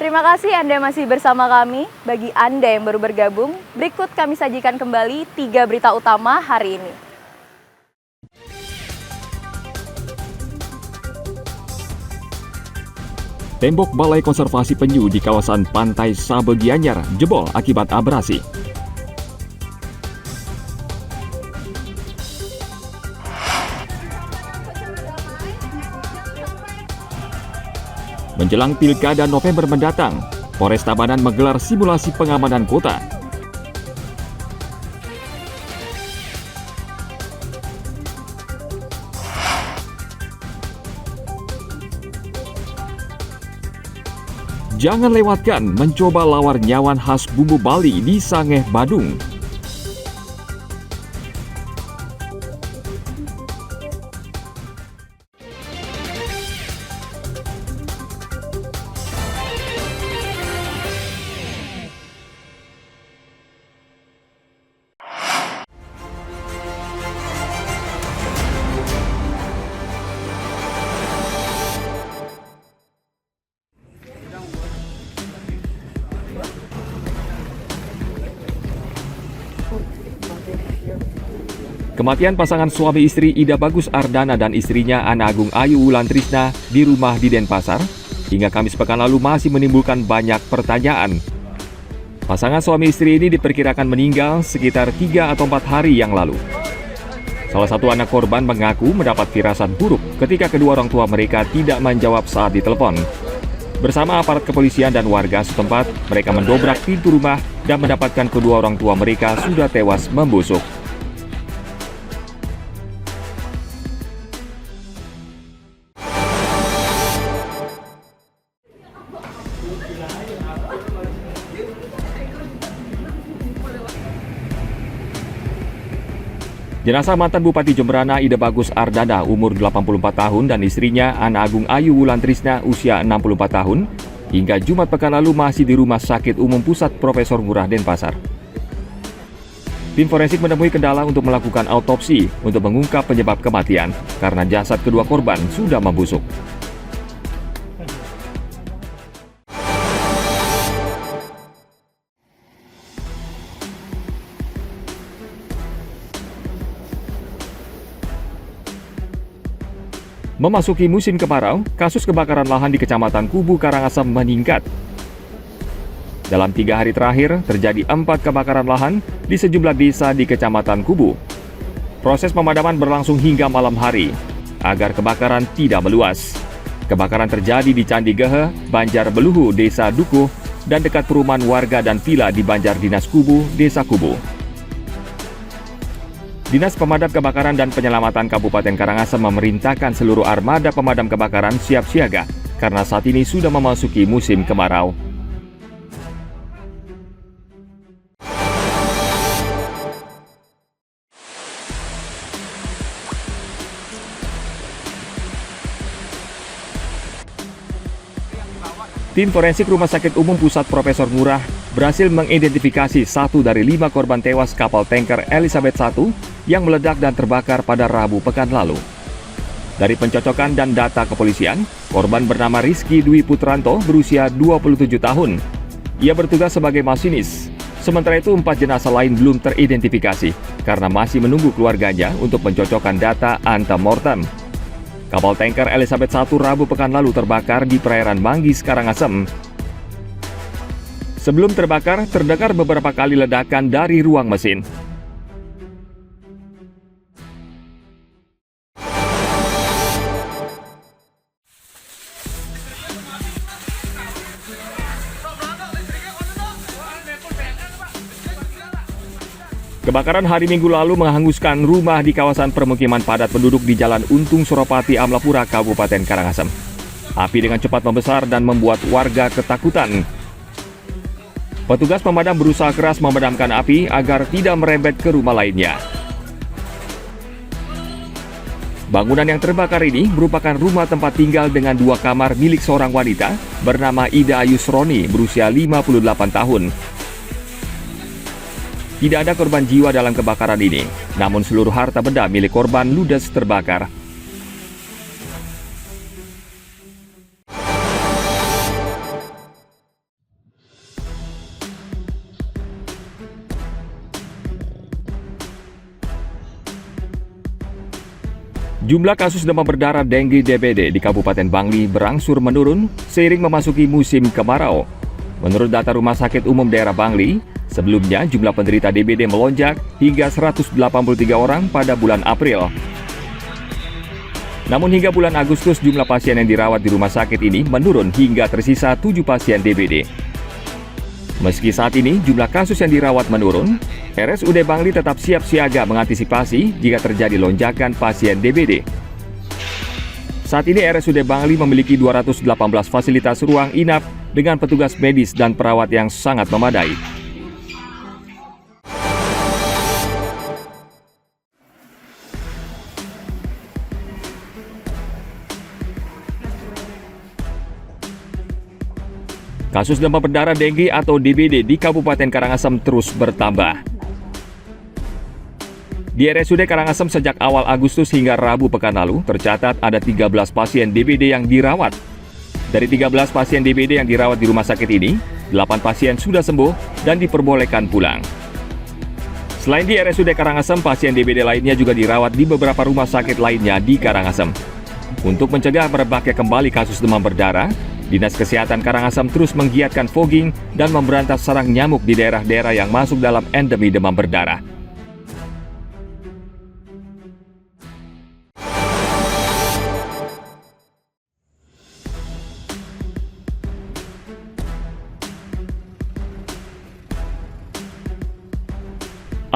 Terima kasih Anda masih bersama kami. Bagi Anda yang baru bergabung, berikut kami sajikan kembali 3 berita utama hari ini. Tembok Balai Konservasi Penyu di kawasan Pantai Sabe Gianyar jebol akibat abrasi. Menjelang Pilkada November mendatang, Polres Tabanan menggelar simulasi pengamanan kota. Jangan lewatkan mencoba lawar nyawan khas bumbu Bali di Sangeh, Badung. Kematian pasangan suami istri Ida Bagus Ardana dan istrinya Ana Agung Ayu Wulan Trisna di rumah di Denpasar hingga Kamis pekan lalu masih menimbulkan banyak pertanyaan. Pasangan suami istri ini diperkirakan meninggal sekitar 3 atau 4 hari yang lalu. Salah satu anak korban mengaku mendapat firasat buruk ketika kedua orang tua mereka tidak menjawab saat ditelepon. Bersama aparat kepolisian dan warga setempat, mereka mendobrak pintu rumah dan mendapatkan kedua orang tua mereka sudah tewas membusuk. Jenazah mantan Bupati Jemberana Ida Bagus Ardana umur 84 tahun dan istrinya Ana Agung Ayu Wulan Trisna usia 64 tahun hingga Jumat pekan lalu masih di Rumah Sakit Umum Pusat Profesor Ngurah Denpasar. Tim forensik menemui kendala untuk melakukan autopsi untuk mengungkap penyebab kematian karena jasad kedua korban sudah membusuk. Memasuki musim kemarau, kasus kebakaran lahan di Kecamatan Kubu Karangasem meningkat. Dalam 3 hari terakhir, terjadi 4 kebakaran lahan di sejumlah desa di Kecamatan Kubu. Proses pemadaman berlangsung hingga malam hari, agar kebakaran tidak meluas. Kebakaran terjadi di Candi Gehe, Banjar Beluhu, Desa Dukuh, dan dekat perumahan warga dan vila di Banjar Dinas Kubu, Desa Kubu. Dinas Pemadam Kebakaran dan Penyelamatan Kabupaten Karangasem memerintahkan seluruh armada pemadam kebakaran siap siaga karena saat ini sudah memasuki musim kemarau. Tim forensik Rumah Sakit Umum Pusat Profesor Ngurah berhasil mengidentifikasi 1 dari 5 korban tewas kapal tanker Elizabeth I yang meledak dan terbakar pada Rabu pekan lalu. Dari pencocokan dan data kepolisian, korban bernama Rizky Dwi Putranto berusia 27 tahun. Ia bertugas sebagai masinis. Sementara itu 4 jenazah lain belum teridentifikasi karena masih menunggu keluarganya untuk mencocokkan data antemortem. Kapal tanker Elizabeth I Rabu pekan lalu terbakar di perairan Manggis, Karangasem. Sebelum terbakar, terdengar beberapa kali ledakan dari ruang mesin. Kebakaran hari Minggu lalu menghanguskan rumah di kawasan permukiman padat penduduk di Jalan Untung Suropati, Amlapura, Kabupaten Karangasem. Api dengan cepat membesar dan membuat warga ketakutan. Petugas pemadam berusaha keras memadamkan api agar tidak merembet ke rumah lainnya. Bangunan yang terbakar ini merupakan rumah tempat tinggal dengan 2 kamar milik seorang wanita bernama Ida Ayusroni berusia 58 tahun. Tidak ada korban jiwa dalam kebakaran ini, namun seluruh harta benda milik korban ludes terbakar. Jumlah kasus demam berdarah dengue DBD di Kabupaten Bangli berangsur menurun seiring memasuki musim kemarau. Menurut data Rumah Sakit Umum Daerah Bangli, sebelumnya jumlah penderita DBD melonjak hingga 183 orang pada bulan April. Namun hingga bulan Agustus jumlah pasien yang dirawat di rumah sakit ini menurun hingga tersisa 7 pasien DBD. Meski saat ini jumlah kasus yang dirawat menurun, RSUD Bangli tetap siap siaga mengantisipasi jika terjadi lonjakan pasien DBD. Saat ini RSUD Bangli memiliki 218 fasilitas ruang inap dengan petugas medis dan perawat yang sangat memadai. Kasus demam berdarah dengue atau DBD di Kabupaten Karangasem terus bertambah. Di RSUD Karangasem sejak awal Agustus hingga Rabu pekan lalu tercatat ada 13 pasien DBD yang dirawat. Dari 13 pasien DBD yang dirawat di rumah sakit ini, 8 pasien sudah sembuh dan diperbolehkan pulang. Selain di RSUD Karangasem, pasien DBD lainnya juga dirawat di beberapa rumah sakit lainnya di Karangasem. Untuk mencegah merebaknya kembali kasus demam berdarah, Dinas Kesehatan Karangasem terus menggiatkan fogging dan memberantas sarang nyamuk di daerah-daerah yang masuk dalam endemi demam berdarah.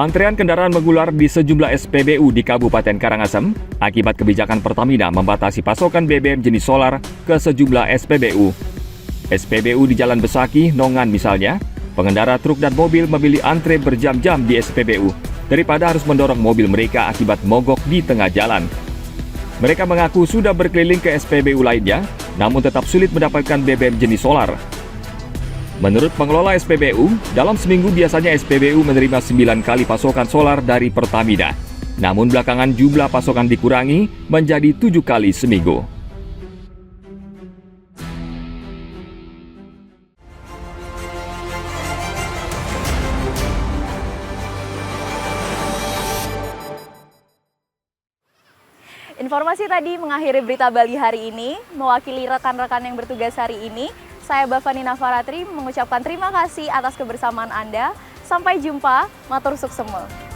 Antrean kendaraan mengular di sejumlah SPBU di Kabupaten Karangasem akibat kebijakan Pertamina membatasi pasokan BBM jenis solar ke sejumlah SPBU. SPBU di Jalan Besaki, Nongan misalnya, pengendara truk dan mobil memilih antre berjam-jam di SPBU daripada harus mendorong mobil mereka akibat mogok di tengah jalan. Mereka mengaku sudah berkeliling ke SPBU lainnya, namun tetap sulit mendapatkan BBM jenis solar. Menurut pengelola SPBU, dalam seminggu biasanya SPBU menerima 9 kali pasokan solar dari Pertamina. Namun belakangan jumlah pasokan dikurangi menjadi 7 kali seminggu. Informasi tadi mengakhiri berita Bali hari ini. Mewakili rekan-rekan yang bertugas hari ini, saya Bavani Nafaratri mengucapkan terima kasih atas kebersamaan Anda. Sampai jumpa, matur suksema.